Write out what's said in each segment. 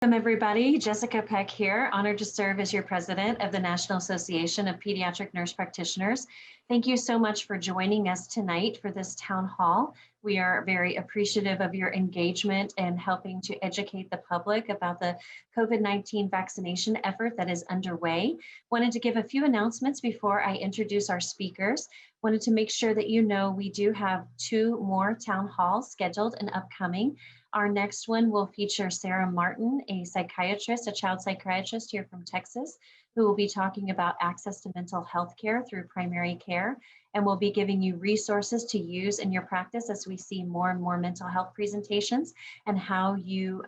Welcome everybody, Jessica Peck here, honored to serve as your president of the National Association of Pediatric Nurse Practitioners. Thank you so much for joining us tonight for this town hall. We are very appreciative of your engagement and helping to educate the public about the COVID-19 vaccination effort that is underway. Wanted to give a few announcements before I introduce our speakers. Wanted to make sure that you know we do have 2 more town halls scheduled and upcoming. Our next one will feature Sarah Martin, a psychiatrist, a child psychiatrist here from Texas, who will be talking about access to mental health care through primary care, and will be giving you resources to use in your practice as we see more and more mental health presentations and how you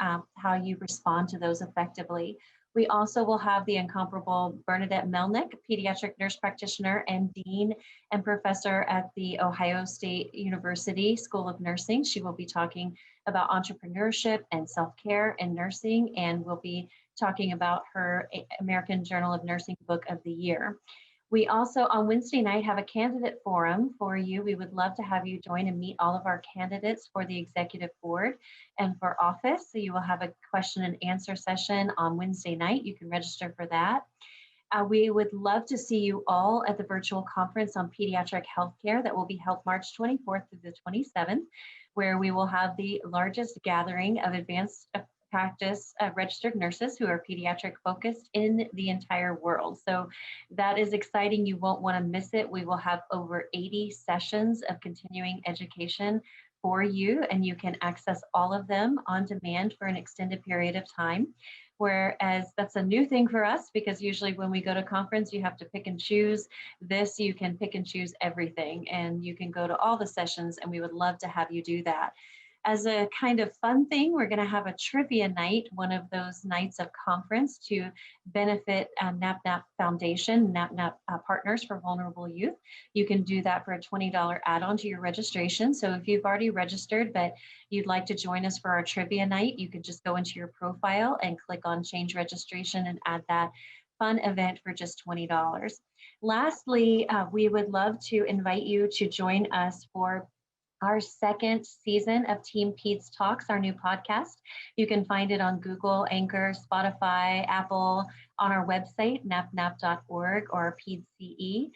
respond to those effectively. We also will have the incomparable Bernadette Melnick, pediatric nurse practitioner and dean and professor at the Ohio State University School of Nursing. She will be talking about entrepreneurship and self-care and nursing, and we'll be talking about her American Journal of Nursing Book of the Year. We also on Wednesday night have a candidate forum for you. We would love to have you join and meet all of our candidates for the executive board and for office. So you will have a question and answer session on Wednesday night. You can register for that. We would love to see you all at the virtual conference on pediatric healthcare that will be held March 24th through the 27th, where we will have the largest gathering of advanced practice registered nurses who are pediatric focused in the entire world. So that is exciting. You won't want to miss it. We will have over 80 sessions of continuing education for you, and you can access all of them on demand for an extended period of time. Whereas that's a new thing for us, because usually when we go to conference, you have to pick and choose. This, you can pick and choose everything, and you can go to all the sessions, and we would love to have you do that. As a kind of fun thing, we're going to have a trivia night, one of those nights of conference to benefit NAPNAP Foundation, NAPNAP Partners for Vulnerable Youth. You can do that for a $20 add-on to your registration. So if you've already registered, but you'd like to join us for our trivia night, you can just go into your profile and click on change registration and add that fun event for just $20. Lastly, we would love to invite you to join us for our second season of TeamPeds Talks, our new podcast. You can find it on Google, Anchor, Spotify, Apple, on our website, napnap.org or PedsCE.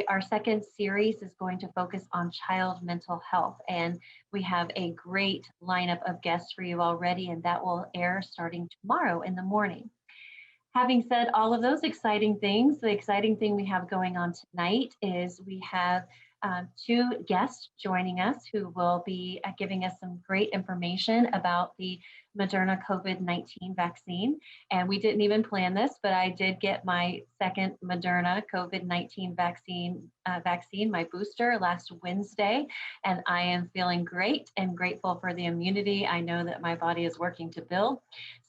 Our second series is going to focus on child mental health, and we have a great lineup of guests for you already, and that will air starting tomorrow in the morning. Having said all of those exciting things, the exciting thing we have going on tonight is we have 2 guests joining us who will be giving us some great information about the Moderna COVID-19 vaccine. And we didn't even plan this, but I did get my second Moderna COVID-19 vaccine, my booster last Wednesday, and I am feeling great and grateful for the immunity I know that my body is working to build.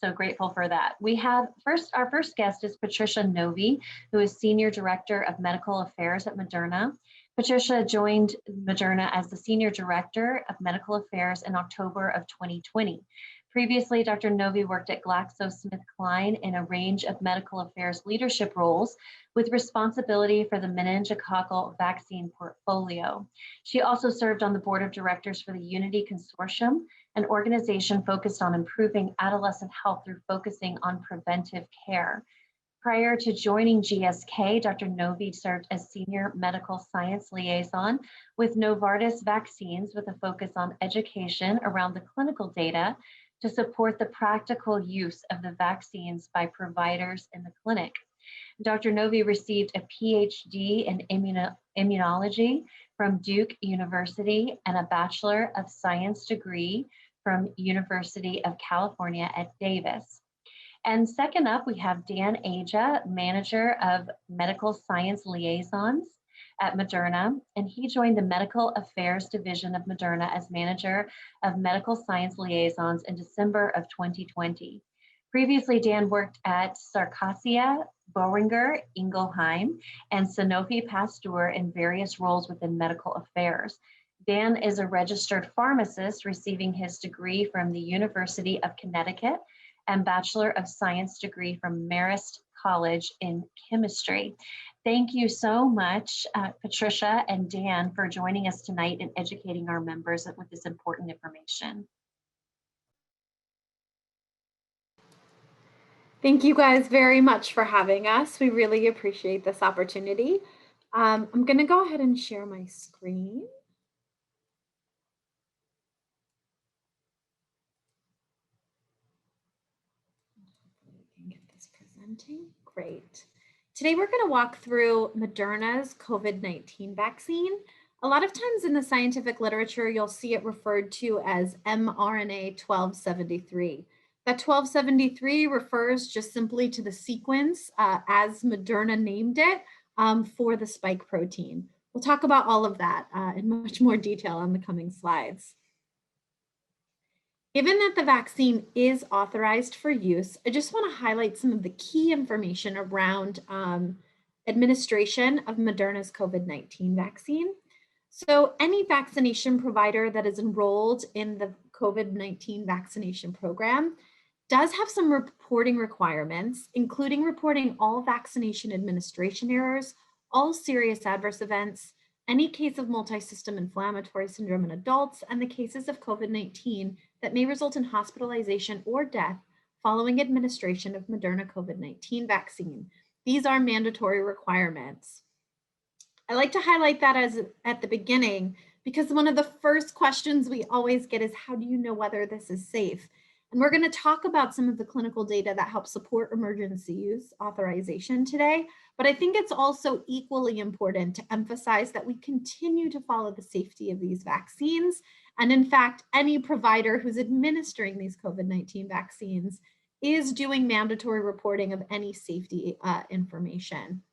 So grateful for that. We have our first guest is Patricia Novy, who is Senior Director of Medical Affairs at Moderna. Patricia joined Moderna as the Senior Director of Medical Affairs in October of 2020. Previously, Dr. Novi worked at GlaxoSmithKline in a range of medical affairs leadership roles with responsibility for the meningococcal vaccine portfolio. She also served on the board of directors for the Unity Consortium, an organization focused on improving adolescent health through focusing on preventive care. Prior to joining GSK, Dr. Novi served as Senior Medical Science Liaison with Novartis Vaccines with a focus on education around the clinical data to support the practical use of the vaccines by providers in the clinic. Dr. Novi received a PhD in immunology from Duke University and a Bachelor of Science degree from University of California at Davis. And second up, we have Dan Aja, Manager of Medical Science Liaisons at Moderna, and he joined the Medical Affairs Division of Moderna as Manager of Medical Science Liaisons in December of 2020. Previously, Dan worked at Sarkasia, Boehringer Ingelheim, and Sanofi Pasteur in various roles within medical affairs. Dan is a registered pharmacist receiving his degree from the University of Connecticut and Bachelor of Science degree from Marist College in Chemistry. Thank you so much, Patricia and Dan, for joining us tonight and educating our members with this important information. Thank you guys very much for having us. We really appreciate this opportunity. I'm going to go ahead and share my screen. Hopefully we can get this presenting. Great. Today we're going to walk through Moderna's COVID-19 vaccine. A lot of times in the scientific literature, you'll see it referred to as mRNA 1273. That 1273 refers just simply to the sequence as Moderna named it for the spike protein. We'll talk about all of that in much more detail on the coming slides. Given that the vaccine is authorized for use, I just want to highlight some of the key information around administration of Moderna's COVID-19 vaccine. So any vaccination provider that is enrolled in the COVID-19 vaccination program does have some reporting requirements, including reporting all vaccination administration errors, all serious adverse events, any case of multisystem inflammatory syndrome in adults, and the cases of COVID-19 that may result in hospitalization or death following administration of Moderna COVID-19 vaccine. These are mandatory requirements. I like to highlight that as at the beginning, because one of the first questions we always get is, how do you know whether this is safe? And we're going to talk about some of the clinical data that help support emergency use authorization today. But I think it's also equally important to emphasize that we continue to follow the safety of these vaccines. And in fact, any provider who's administering these COVID-19 vaccines is doing mandatory reporting of any safety information.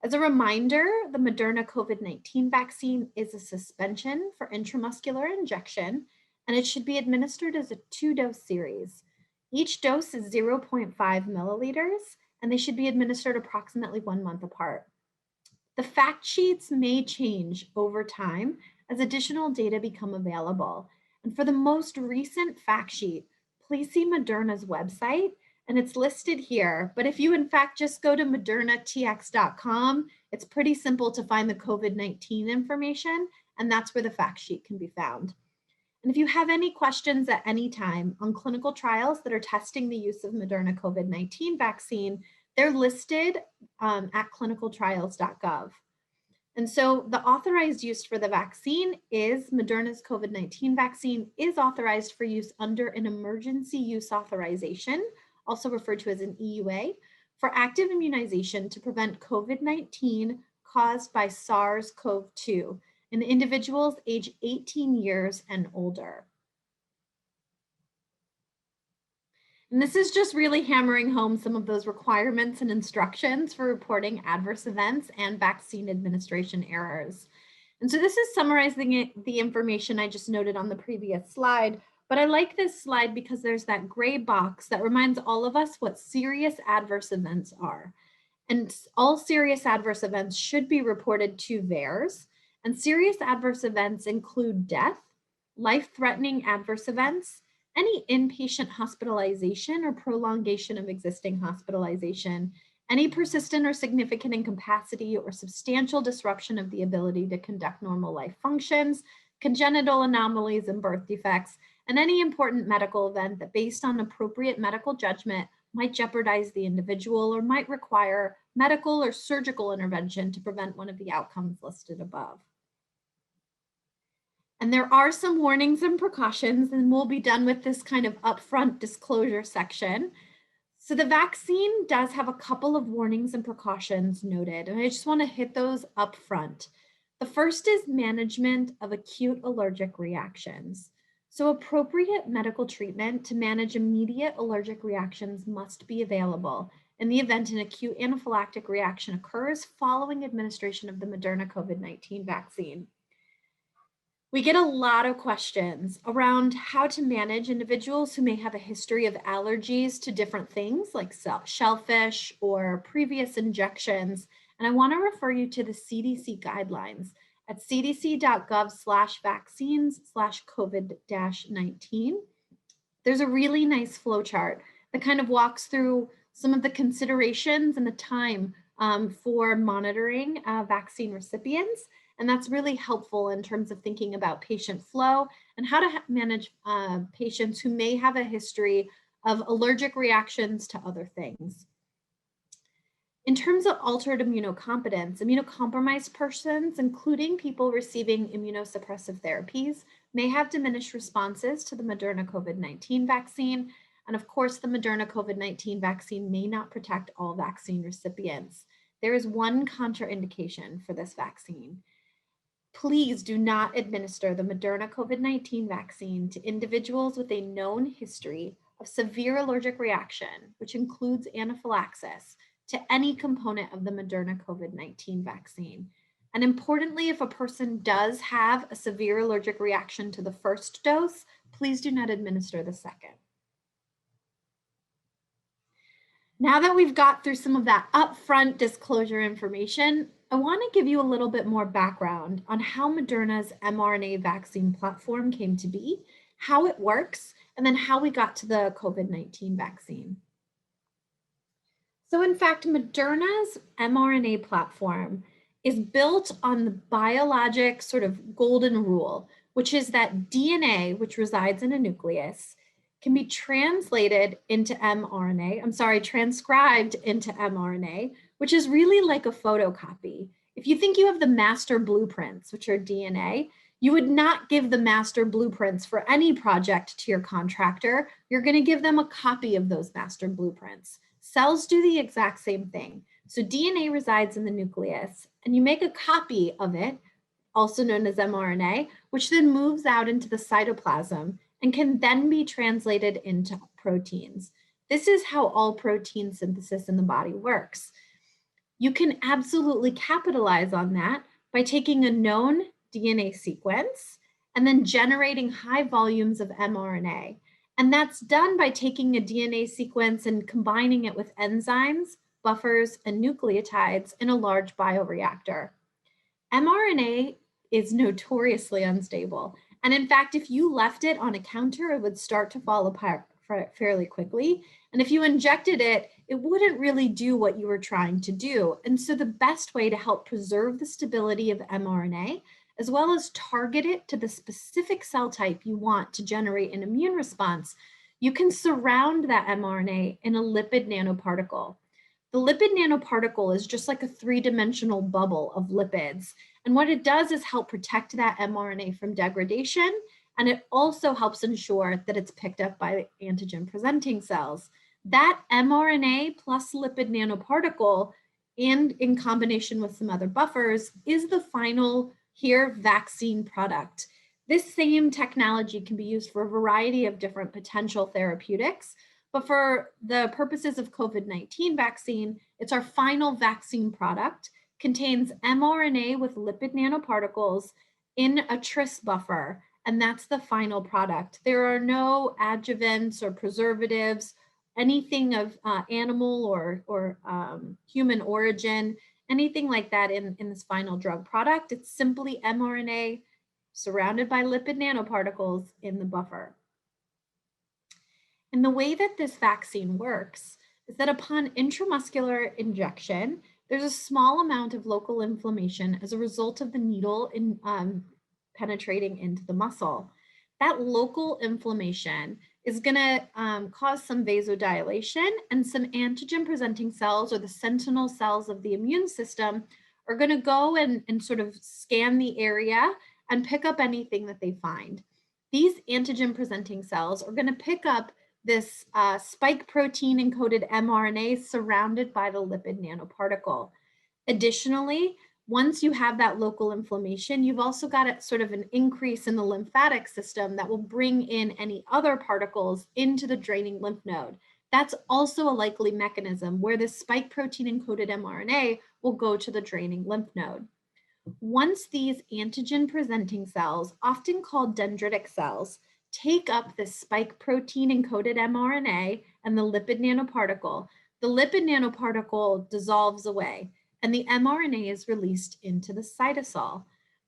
As a reminder, the Moderna COVID-19 vaccine is a suspension for intramuscular injection, and it should be administered as a 2-dose series. Each dose is 0.5 milliliters, and they should be administered approximately 1 month apart. The fact sheets may change over time as additional data become available. And for the most recent fact sheet, please see Moderna's website, and it's listed here. But if you in fact just go to modernatx.com, it's pretty simple to find the COVID-19 information, and that's where the fact sheet can be found. And if you have any questions at any time on clinical trials that are testing the use of Moderna COVID-19 vaccine, they're listed at clinicaltrials.gov. And so the authorized use for the vaccine is Moderna's COVID-19 vaccine is authorized for use under an emergency use authorization, also referred to as an EUA, for active immunization to prevent COVID-19 caused by SARS-CoV-2 in individuals age 18 years and older. And this is just really hammering home some of those requirements and instructions for reporting adverse events and vaccine administration errors. And so this is summarizing the information I just noted on the previous slide, but I like this slide because there's that gray box that reminds all of us what serious adverse events are. And all serious adverse events should be reported to VAERS. And serious adverse events include death, life-threatening adverse events, any inpatient hospitalization or prolongation of existing hospitalization, any persistent or significant incapacity or substantial disruption of the ability to conduct normal life functions, congenital anomalies and birth defects, and any important medical event that based on appropriate medical judgment might jeopardize the individual or might require medical or surgical intervention to prevent one of the outcomes listed above. And there are some warnings and precautions, and we'll be done with this kind of upfront disclosure section. So the vaccine does have a couple of warnings and precautions noted, and I just want to hit those up front. The first is management of acute allergic reactions. So appropriate medical treatment to manage immediate allergic reactions must be available in the event an acute anaphylactic reaction occurs following administration of the Moderna COVID-19 vaccine. We get a lot of questions around how to manage individuals who may have a history of allergies to different things like shellfish or previous injections. And I want to refer you to the CDC guidelines at cdc.gov/vaccines/COVID-19. There's a really nice flow chart that kind of walks through some of the considerations and the time for monitoring vaccine recipients. And that's really helpful in terms of thinking about patient flow and how to manage patients who may have a history of allergic reactions to other things. In terms of altered immunocompetence, immunocompromised persons, including people receiving immunosuppressive therapies, may have diminished responses to the Moderna COVID-19 vaccine. And of course, the Moderna COVID-19 vaccine may not protect all vaccine recipients. There is one contraindication for this vaccine. Please do not administer the Moderna COVID-19 vaccine to individuals with a known history of severe allergic reaction, which includes anaphylaxis, to any component of the Moderna COVID-19 vaccine. And importantly, if a person does have a severe allergic reaction to the first dose, please do not administer the second. Now that we've got through some of that upfront disclosure information, I want to give you a little bit more background on how Moderna's mRNA vaccine platform came to be, how it works, and then how we got to the COVID-19 vaccine. So in fact, Moderna's mRNA platform is built on the biologic sort of golden rule, which is that DNA, which resides in a nucleus, can be transcribed into mRNA, which is really like a photocopy. If you think you have the master blueprints, which are DNA, you would not give the master blueprints for any project to your contractor. You're going to give them a copy of those master blueprints. Cells do the exact same thing. So DNA resides in the nucleus, and you make a copy of it, also known as mRNA, which then moves out into the cytoplasm and can then be translated into proteins. This is how all protein synthesis in the body works. You can absolutely capitalize on that by taking a known DNA sequence and then generating high volumes of mRNA. And that's done by taking a DNA sequence and combining it with enzymes, buffers, and nucleotides in a large bioreactor. mRNA is notoriously unstable. And in fact, if you left it on a counter, it would start to fall apart fairly quickly. And if you injected it, it wouldn't really do what you were trying to do. And so the best way to help preserve the stability of mRNA, as well as target it to the specific cell type you want to generate an immune response, you can surround that mRNA in a lipid nanoparticle. The lipid nanoparticle is just like a three-dimensional bubble of lipids. And what it does is help protect that mRNA from degradation, and it also helps ensure that it's picked up by antigen-presenting cells. That mRNA plus lipid nanoparticle, and in combination with some other buffers, is the final vaccine product. This same technology can be used for a variety of different potential therapeutics, but for the purposes of COVID-19 vaccine, it's our final vaccine product, contains mRNA with lipid nanoparticles in a tris buffer, and that's the final product. There are no adjuvants or preservatives, anything of animal or human origin, anything like that in this final drug product. It's simply mRNA surrounded by lipid nanoparticles in the buffer. And the way that this vaccine works is that upon intramuscular injection, there's a small amount of local inflammation as a result of the needle penetrating into the muscle. That local inflammation is going to cause some vasodilation, and some antigen-presenting cells, or the sentinel cells of the immune system, are going to go and sort of scan the area and pick up anything that they find. These antigen-presenting cells are going to pick up this spike protein encoded mRNA surrounded by the lipid nanoparticle. Additionally, once you have that local inflammation, you've also got sort of an increase in the lymphatic system that will bring in any other particles into the draining lymph node. That's also a likely mechanism where this spike protein encoded mRNA will go to the draining lymph node. Once these antigen presenting cells, often called dendritic cells, take up this spike protein encoded mRNA and the lipid nanoparticle dissolves away, and the mRNA is released into the cytosol.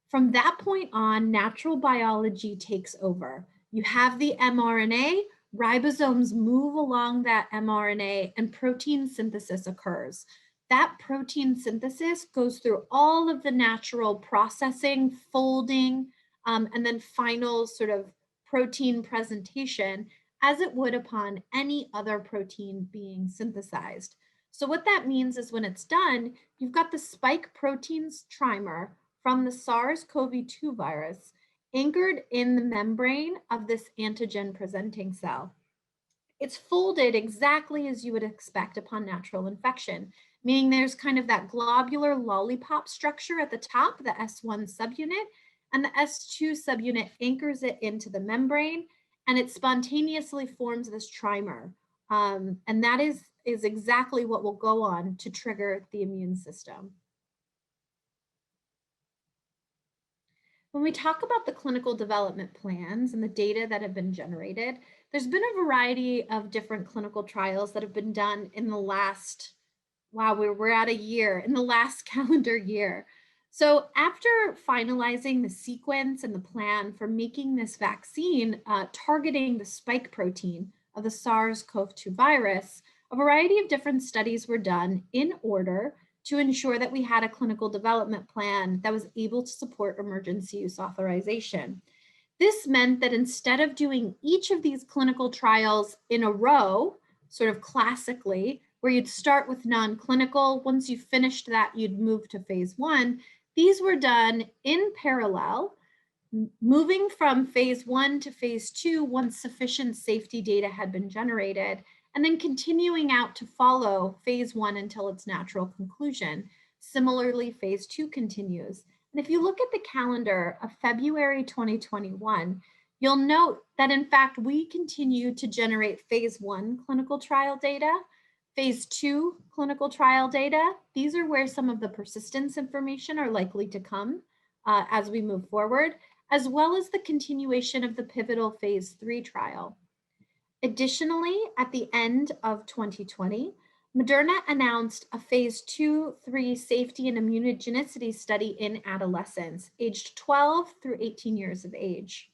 From that point on, natural biology takes over. You have the mRNA, ribosomes move along that mRNA, and protein synthesis occurs. That protein synthesis goes through all of the natural processing, folding, and then final sort of protein presentation as it would upon any other protein being synthesized. So what that means is when it's done, you've got the spike proteins trimer from the SARS-CoV-2 virus anchored in the membrane of this antigen presenting cell. It's folded exactly as you would expect upon natural infection, meaning there's kind of that globular lollipop structure at the top, the S1 subunit, and the S2 subunit anchors it into the membrane, and it spontaneously forms this trimer. And that is exactly what will go on to trigger the immune system. When we talk about the clinical development plans and the data that have been generated, there's been a variety of different clinical trials that have been done in the last, wow, we're at a year, in the last calendar year. So after finalizing the sequence and the plan for making this vaccine targeting the spike protein of the SARS-CoV-2 virus, a variety of different studies were done in order to ensure that we had a clinical development plan that was able to support emergency use authorization. This meant that instead of doing each of these clinical trials in a row, sort of classically, where you'd start with non-clinical, once you finished that, you'd move to phase 1, these were done in parallel, moving from phase 1 to phase 2 once sufficient safety data had been generated, and then continuing out to follow phase 1 until its natural conclusion. Similarly, phase 2 continues. And if you look at the calendar of February 2021, you'll note that in fact, we continue to generate phase 1 clinical trial data, phase 2 clinical trial data. These are where some of the persistence information are likely to come as we move forward, as well as the continuation of the pivotal phase 3 trial. Additionally, at the end of 2020, Moderna announced a phase 2/3 safety and immunogenicity study in adolescents aged 12 through 18 years of age.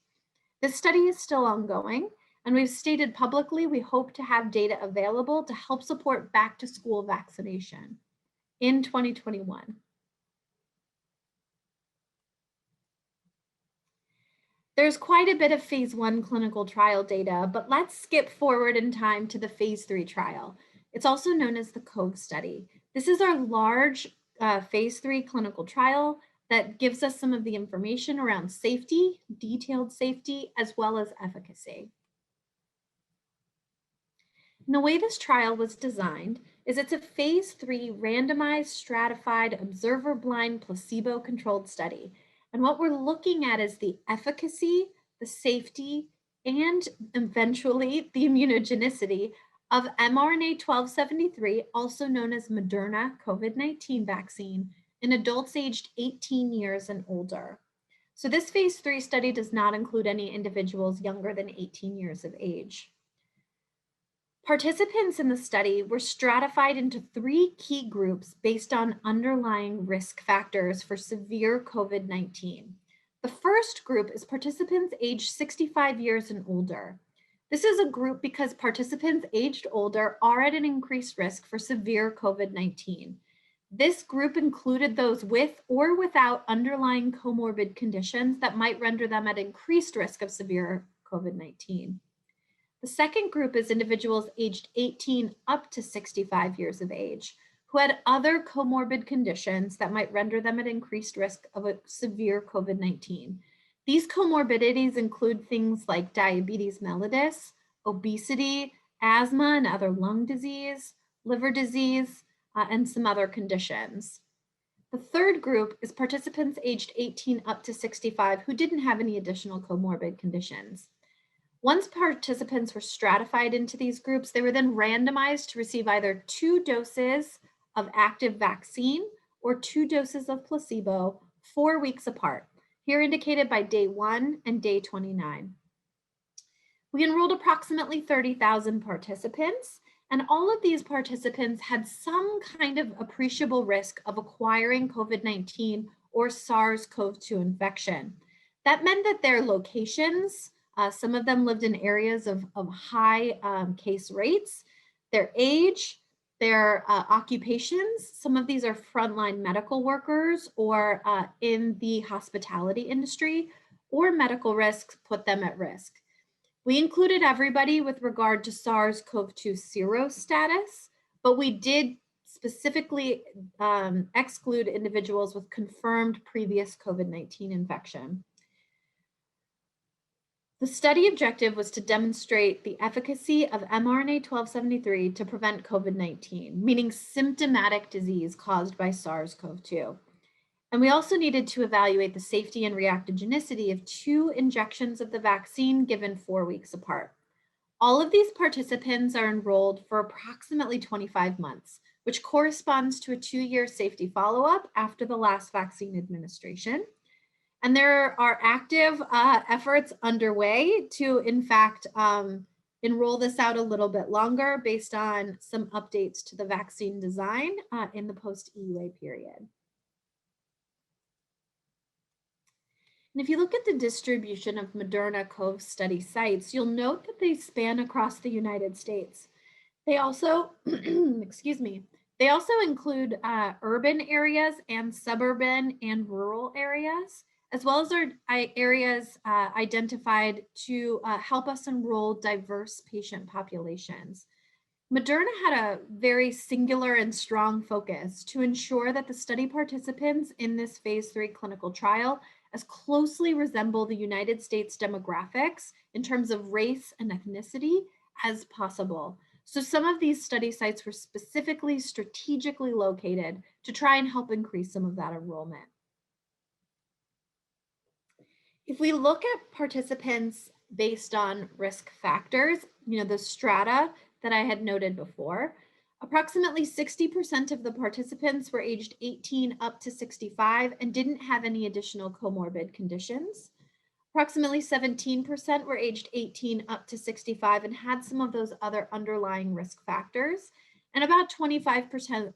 This study is still ongoing, and we've stated publicly we hope to have data available to help support back to school vaccination in 2021. There's quite a bit of phase 1 clinical trial data, but let's skip forward in time to the phase 3 trial. It's also known as the COVE study. This is our large phase 3 clinical trial that gives us some of the information around safety, detailed safety, as well as efficacy. And the way this trial was designed is it's a phase 3 randomized, stratified, observer blind, placebo-controlled study. And what we're looking at is the efficacy, the safety, and eventually the immunogenicity of mRNA-1273, also known as Moderna COVID-19 vaccine, in adults aged 18 years and older. So this phase 3 study does not include any individuals younger than 18 years of age. Participants in the study were stratified into 3 key groups based on underlying risk factors for severe COVID-19. The first group is participants aged 65 years and older. This is a group because participants aged older are at an increased risk for severe COVID-19. This group included those with or without underlying comorbid conditions that might render them at increased risk of severe COVID-19. The second group is individuals aged 18 up to 65 years of age who had other comorbid conditions that might render them at increased risk of a severe COVID-19. These comorbidities include things like diabetes mellitus, obesity, asthma and other lung disease, liver disease, and some other conditions. The third group is participants aged 18 up to 65 who didn't have any additional comorbid conditions. Once participants were stratified into these groups, they were then randomized to receive either 2 doses of active vaccine or 2 doses of placebo 4 weeks apart, here indicated by day 1 and day 29. We enrolled approximately 30,000 participants, and all of these participants had some kind of appreciable risk of acquiring COVID-19 or SARS-CoV-2 infection. That meant that their locations, some of them lived in areas of high case rates, their age, their occupations. Some of these are frontline medical workers or in the hospitality industry, or medical risks put them at risk. We included everybody with regard to SARS-CoV-2 serostatus, but we did specifically exclude individuals with confirmed previous COVID-19 infection. The study objective was to demonstrate the efficacy of mRNA-1273 to prevent COVID-19, meaning symptomatic disease caused by SARS-CoV-2. And we also needed to evaluate the safety and reactogenicity of 2 injections of the vaccine given 4 weeks apart. All of these participants are enrolled for approximately 25 months, which corresponds to a 2-year safety follow-up after the last vaccine administration. And there are active efforts underway to, in fact, enroll this out a little bit longer based on some updates to the vaccine design in the post-EUA period. And if you look at the distribution of Moderna COV study sites, you'll note that they span across the United States. They also, excuse me, they also include urban areas and suburban and rural areas, as well as our areas identified to help us enroll diverse patient populations. Moderna had a very singular and strong focus to ensure that the study participants in this phase 3 clinical trial as closely resemble the United States demographics in terms of race and ethnicity as possible. So some of these study sites were specifically strategically located to try and help increase some of that enrollment. If we look at participants based on risk factors, the strata that I had noted before, approximately 60% of the participants were aged 18 up to 65 and didn't have any additional comorbid conditions. Approximately 17% were aged 18 up to 65 and had some of those other underlying risk factors. And about 25%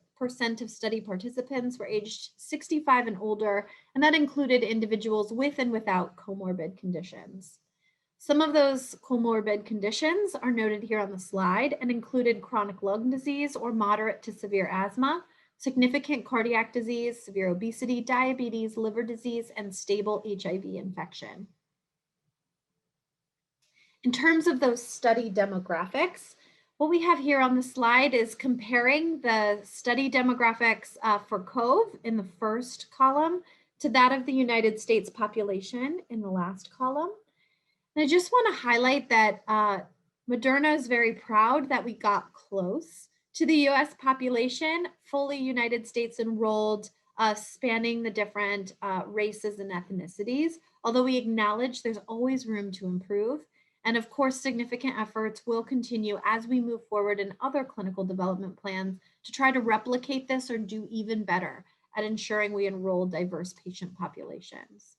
of study participants were aged 65 and older, and that included individuals with and without comorbid conditions. Some of those comorbid conditions are noted here on the slide and included chronic lung disease or moderate to severe asthma, significant cardiac disease, severe obesity, diabetes, liver disease, and stable HIV infection. In terms of those study demographics, what we have here on the slide is comparing the study demographics for COV in the first column to that of the United States population in the last column. And I just want to highlight that Moderna is very proud that we got close to the US population, fully United States enrolled, spanning the different races and ethnicities, although we acknowledge there's always room to improve. And of course, significant efforts will continue as we move forward in other clinical development plans to try to replicate this or do even better at ensuring we enroll diverse patient populations.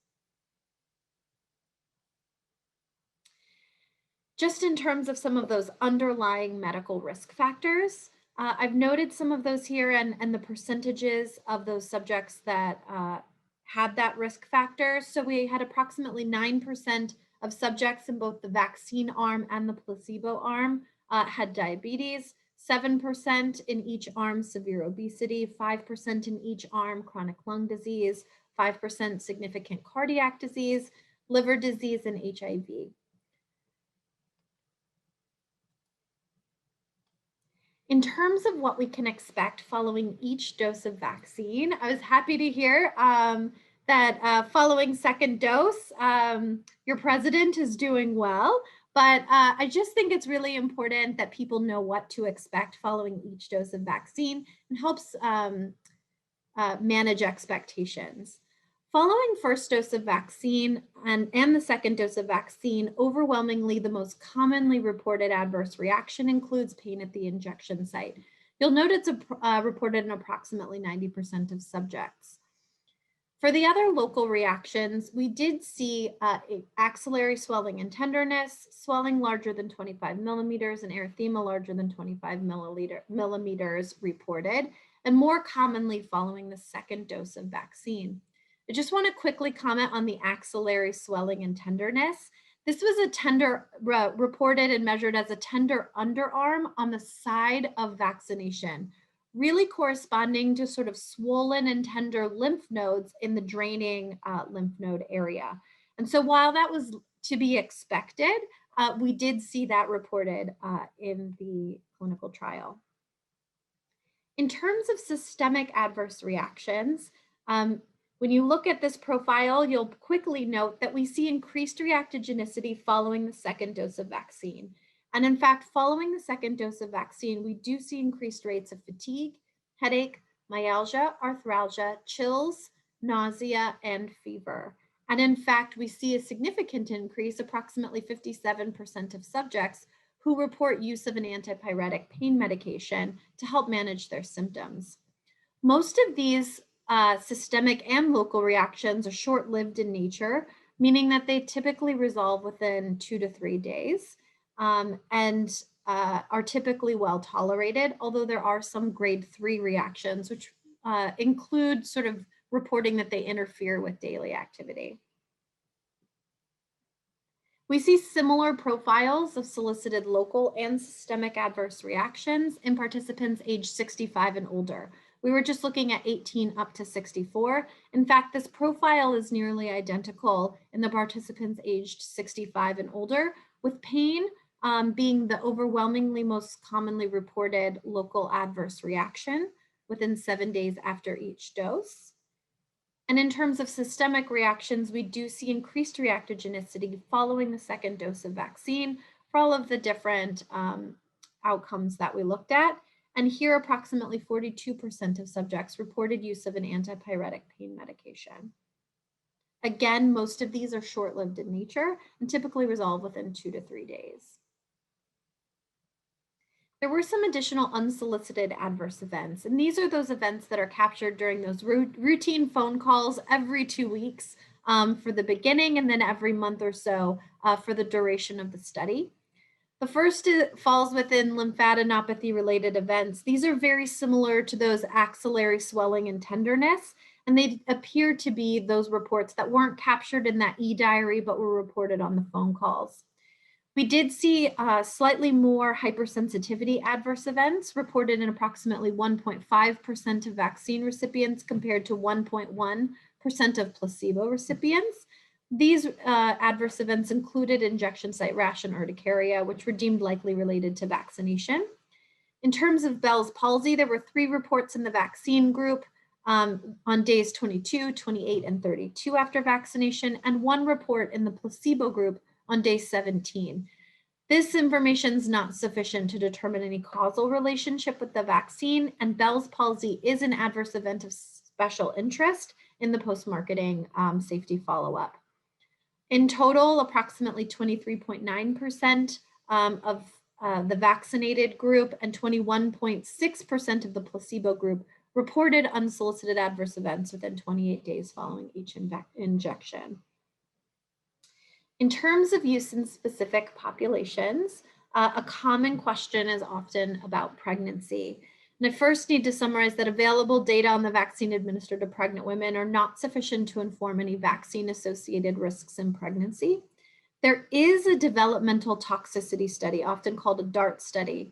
Just in terms of some of those underlying medical risk factors, I've noted some of those here and the percentages of those subjects that had that risk factor. So we had approximately 9% of subjects in both the vaccine arm and the placebo arm had diabetes, 7% in each arm severe obesity, 5% in each arm chronic lung disease, 5% significant cardiac disease, liver disease, and HIV. In terms of what we can expect following each dose of vaccine, I was happy to hear that following second dose, your president is doing well, but I just think it's really important that people know what to expect following each dose of vaccine and helps manage expectations. Following first dose of vaccine and the second dose of vaccine, overwhelmingly the most commonly reported adverse reaction includes pain at the injection site. You'll note it's reported in approximately 90% of subjects. For the other local reactions, we did see axillary swelling and tenderness, swelling larger than 25 millimeters, and erythema larger than 25 millimeters reported, and more commonly following the second dose of vaccine. I just want to quickly comment on the axillary swelling and tenderness. This was reported and measured as a tender underarm on the side of vaccination, really corresponding to sort of swollen and tender lymph nodes in the draining lymph node area. And so while that was to be expected, we did see that reported in the clinical trial. In terms of systemic adverse reactions, when you look at this profile, you'll quickly note that we see increased reactogenicity following the second dose of vaccine. And in fact, following the second dose of vaccine, we do see increased rates of fatigue, headache, myalgia, arthralgia, chills, nausea, and fever. And in fact, we see a significant increase, approximately 57% of subjects who report use of an antipyretic pain medication to help manage their symptoms. Most of these systemic and local reactions are short-lived in nature, meaning that they typically resolve within 2 to 3 days and are typically well tolerated, although there are some grade 3 reactions, which include sort of reporting that they interfere with daily activity. We see similar profiles of solicited local and systemic adverse reactions in participants aged 65 and older. We were just looking at 18 up to 64. In fact, this profile is nearly identical in the participants aged 65 and older, with pain being the overwhelmingly most commonly reported local adverse reaction within 7 days after each dose. And in terms of systemic reactions, we do see increased reactogenicity following the second dose of vaccine for all of the different outcomes that we looked at. And here, approximately 42% of subjects reported use of an antipyretic pain medication. Again, most of these are short-lived in nature and typically resolve within 2 to 3 days. There were some additional unsolicited adverse events, and these are those events that are captured during those routine phone calls every 2 weeks for the beginning and then every month or so for the duration of the study. The first falls within lymphadenopathy-related events. These are very similar to those axillary swelling and tenderness, and they appear to be those reports that weren't captured in that e-diary but were reported on the phone calls. We did see slightly more hypersensitivity adverse events reported in approximately 1.5% of vaccine recipients compared to 1.1% of placebo recipients. These adverse events included injection site rash and urticaria, which were deemed likely related to vaccination. In terms of Bell's palsy, there were 3 reports in the vaccine group on days 22, 28, and 32 after vaccination, and 1 report in the placebo group on day 17. This information is not sufficient to determine any causal relationship with the vaccine, and Bell's palsy is an adverse event of special interest in the post-marketing safety follow-up. In total, approximately 23.9% of the vaccinated group and 21.6% of the placebo group reported unsolicited adverse events within 28 days following each injection. In terms of use in specific populations, a common question is often about pregnancy. And I first need to summarize that available data on the vaccine administered to pregnant women are not sufficient to inform any vaccine-associated risks in pregnancy. There is a developmental toxicity study, often called a DART study.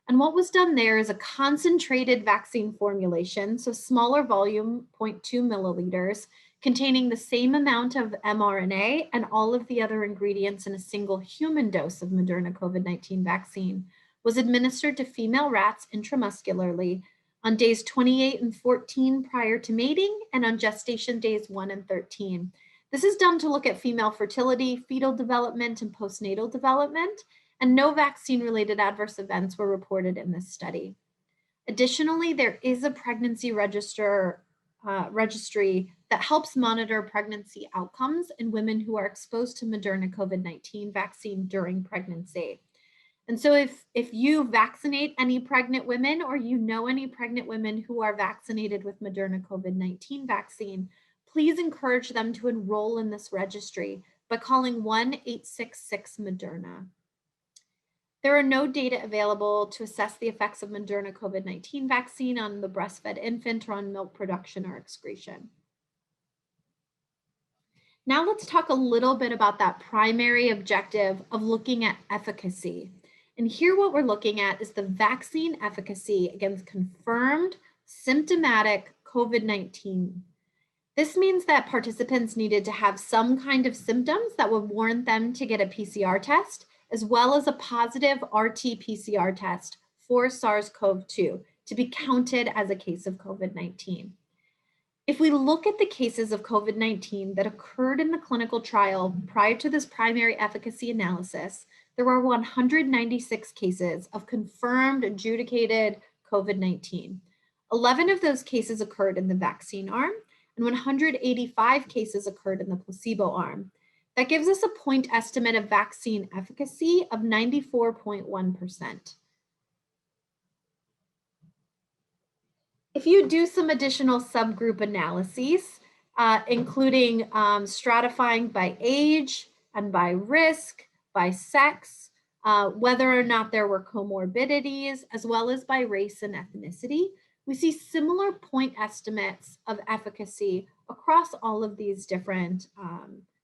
And what was done there is a concentrated vaccine formulation, so smaller volume, 0.2 milliliters, containing the same amount of mRNA and all of the other ingredients in a single human dose of Moderna COVID-19 vaccine, was administered to female rats intramuscularly on days 28 and 14 prior to mating and on gestation days 1 and 13. This is done to look at female fertility, fetal development, and postnatal development, and no vaccine-related adverse events were reported in this study. Additionally, there is a pregnancy registry that helps monitor pregnancy outcomes in women who are exposed to Moderna COVID-19 vaccine during pregnancy. And so if you vaccinate any pregnant women or you know any pregnant women who are vaccinated with Moderna COVID-19 vaccine, please encourage them to enroll in this registry by calling 1-866-MODERNA. There are no data available to assess the effects of Moderna COVID-19 vaccine on the breastfed infant or on milk production or excretion. Now let's talk a little bit about that primary objective of looking at efficacy. And here what we're looking at is the vaccine efficacy against confirmed symptomatic COVID-19. This means that participants needed to have some kind of symptoms that would warrant them to get a PCR test, as well as a positive RT-PCR test for SARS-CoV-2 to be counted as a case of COVID-19. If we look at the cases of COVID-19 that occurred in the clinical trial prior to this primary efficacy analysis, there were 196 cases of confirmed adjudicated COVID-19. 11 of those cases occurred in the vaccine arm, and 185 cases occurred in the placebo arm. That gives us a point estimate of vaccine efficacy of 94.1%. If you do some additional subgroup analyses, including stratifying by age and by risk, by sex, whether or not there were comorbidities, as well as by race and ethnicity, we see similar point estimates of efficacy across all of these different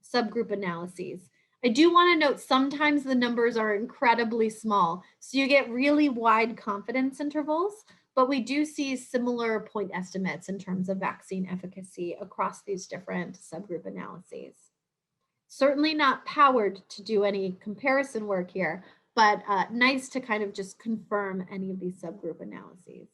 subgroup analyses. I do want to note sometimes the numbers are incredibly small, so you get really wide confidence intervals, but we do see similar point estimates in terms of vaccine efficacy across these different subgroup analyses. Certainly not powered to do any comparison work here, but nice to kind of just confirm any of these subgroup analyses.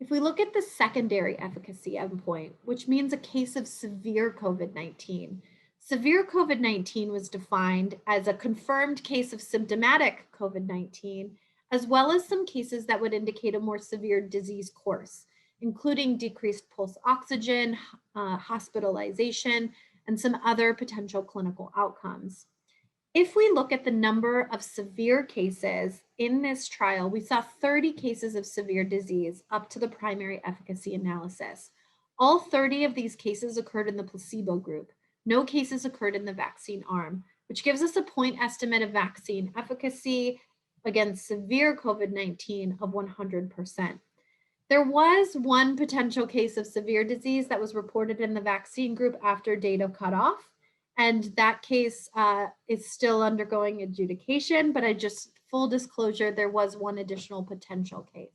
If we look at the secondary efficacy endpoint, which means a case of severe COVID-19, severe COVID-19 was defined as a confirmed case of symptomatic COVID-19, as well as some cases that would indicate a more severe disease course, including decreased pulse oxygen, hospitalization, and some other potential clinical outcomes. If we look at the number of severe cases in this trial, we saw 30 cases of severe disease up to the primary efficacy analysis. All 30 of these cases occurred in the placebo group. No cases occurred in the vaccine arm, which gives us a point estimate of vaccine efficacy against severe COVID-19 of 100%. There was one potential case of severe disease that was reported in the vaccine group after data cutoff, and that case is still undergoing adjudication, but full disclosure, there was one additional potential case.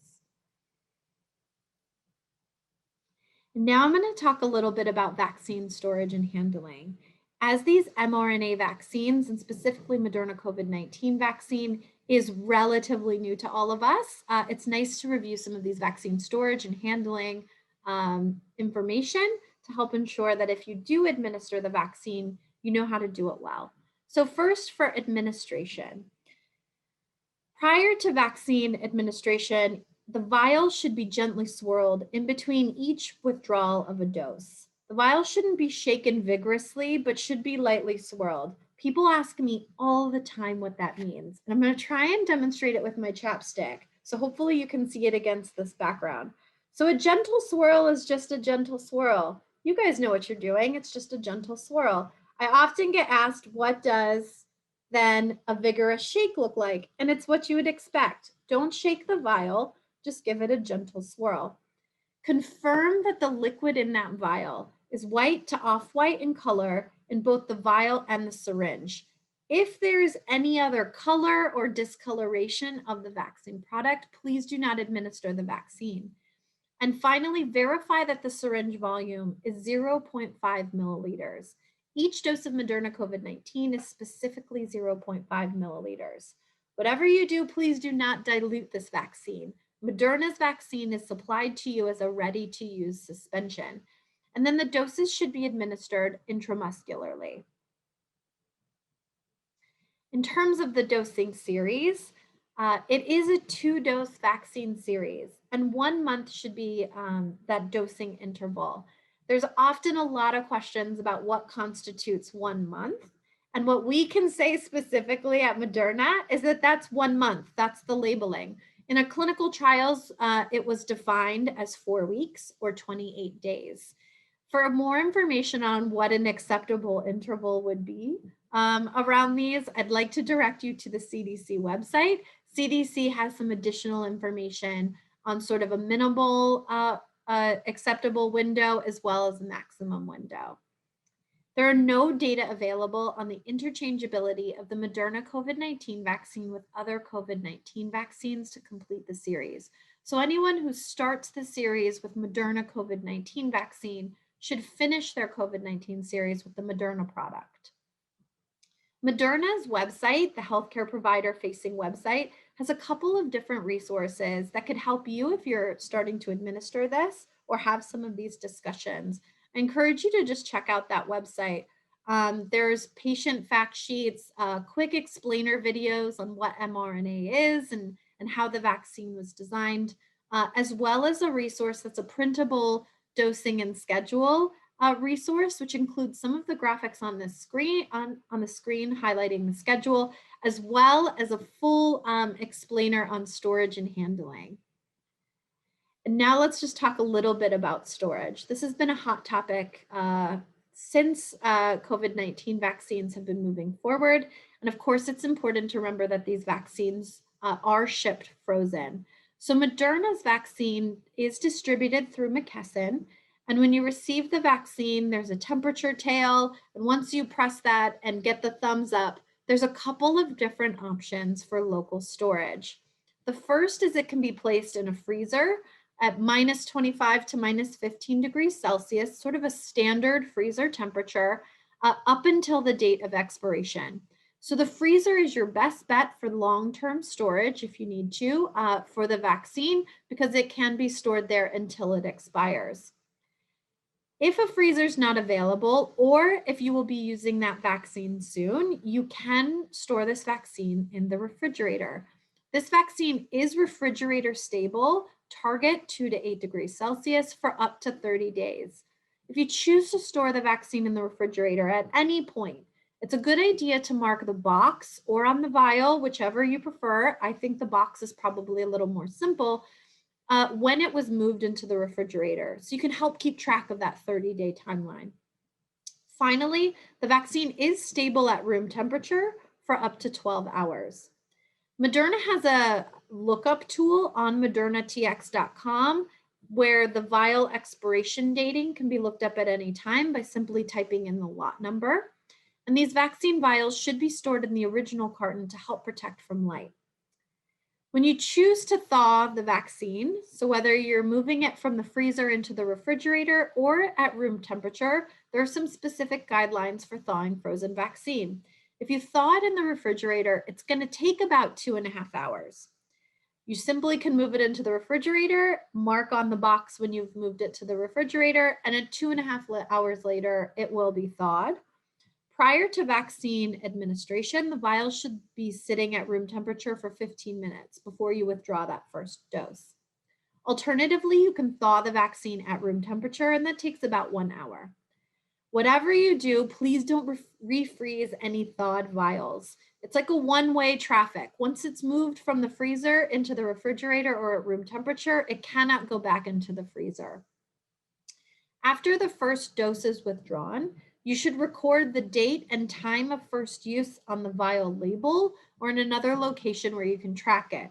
Now I'm going to talk a little bit about vaccine storage and handling. As these mRNA vaccines, and specifically Moderna COVID-19 vaccine, is relatively new to all of us, it's nice to review some of these vaccine storage and handling information to help ensure that if you do administer the vaccine, you know how to do it well. So first, for administration. Prior to vaccine administration, the vial should be gently swirled in between each withdrawal of a dose. The vial shouldn't be shaken vigorously, but should be lightly swirled. People ask me all the time what that means, and I'm going to try and demonstrate it with my chapstick. So hopefully you can see it against this background. So a gentle swirl is just a gentle swirl. You guys know what you're doing. It's just a gentle swirl. I often get asked, what does then a vigorous shake look like? And it's what you would expect. Don't shake the vial, just give it a gentle swirl. Confirm that the liquid in that vial is white to off-white in color in both the vial and the syringe. If there's any other color or discoloration of the vaccine product, please do not administer the vaccine. And finally, verify that the syringe volume is 0.5 milliliters. Each dose of Moderna COVID-19 is specifically 0.5 milliliters. Whatever you do, please do not dilute this vaccine. Moderna's vaccine is supplied to you as a ready-to-use suspension. And then the doses should be administered intramuscularly. In terms of the dosing series, it is a 2-dose vaccine series, and 1 month should be that dosing interval. There's often a lot of questions about what constitutes 1 month. And what we can say specifically at Moderna is that that's 1 month. That's the labeling. In a clinical trials, it was defined as 4 weeks or 28 days. For more information on what an acceptable interval would be around these, I'd like to direct you to the CDC website. CDC has some additional information on sort of a minimal acceptable window as well as a maximum window. There are no data available on the interchangeability of the Moderna COVID-19 vaccine with other COVID-19 vaccines to complete the series. So anyone who starts the series with Moderna COVID-19 vaccine should finish their COVID-19 series with the Moderna product. Moderna's website, the healthcare provider facing website, has a couple of different resources that could help you if you're starting to administer this or have some of these discussions. I encourage you to just check out that website. There's patient fact sheets, quick explainer videos on what mRNA is and how the vaccine was designed, as well as a resource that's a printable dosing and schedule resource, which includes some of the graphics on the screen, on the screen highlighting the schedule, as well as a full explainer on storage and handling. And now let's just talk a little bit about storage. This has been a hot topic since COVID-19 vaccines have been moving forward. And of course, it's important to remember that these vaccines are shipped frozen. So Moderna's vaccine is distributed through McKesson. And when you receive the vaccine, there's a temperature tail. And once you press that and get the thumbs up, there's a couple of different options for local storage. The first is it can be placed in a freezer at -25 to -15 degrees Celsius, sort of a standard freezer temperature, up until the date of expiration. So the freezer is your best bet for long-term storage if you need to for the vaccine, because it can be stored there until it expires. If a freezer is not available, or if you will be using that vaccine soon, you can store this vaccine in the refrigerator. This vaccine is refrigerator stable, target 2 to 8 degrees Celsius for up to 30 days. If you choose to store the vaccine in the refrigerator at any point, it's a good idea to mark the box or on the vial, whichever you prefer. I think the box is probably a little more simple, when it was moved into the refrigerator. So you can help keep track of that 30-day timeline. Finally, the vaccine is stable at room temperature for up to 12 hours. Moderna has a lookup tool on modernatx.com where the vial expiration dating can be looked up at any time by simply typing in the lot number. And these vaccine vials should be stored in the original carton to help protect from light. When you choose to thaw the vaccine, so whether you're moving it from the freezer into the refrigerator or at room temperature, there are some specific guidelines for thawing frozen vaccine. If you thaw it in the refrigerator, it's going to take about 2.5 hours. You simply can move it into the refrigerator, mark on the box when you've moved it to the refrigerator, and at 2.5 hours later, it will be thawed. Prior to vaccine administration, the vial should be sitting at room temperature for 15 minutes before you withdraw that first dose. Alternatively, you can thaw the vaccine at room temperature, and that takes about 1 hour. Whatever you do, please don't refreeze any thawed vials. It's like a one-way traffic. Once it's moved from the freezer into the refrigerator or at room temperature, it cannot go back into the freezer. After the first dose is withdrawn, you should record the date and time of first use on the vial label or in another location where you can track it.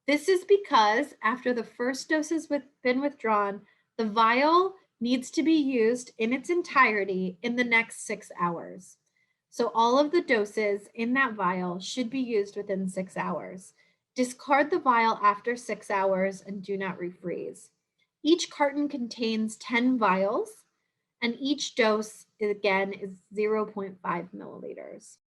This is because after the first dose has been withdrawn, the vial needs to be used in its entirety in the next 6 hours. So all of the doses in that vial should be used within 6 hours. Discard the vial after 6 hours and do not refreeze. Each carton contains 10 vials, and each dose, again, is 0.5 milliliters.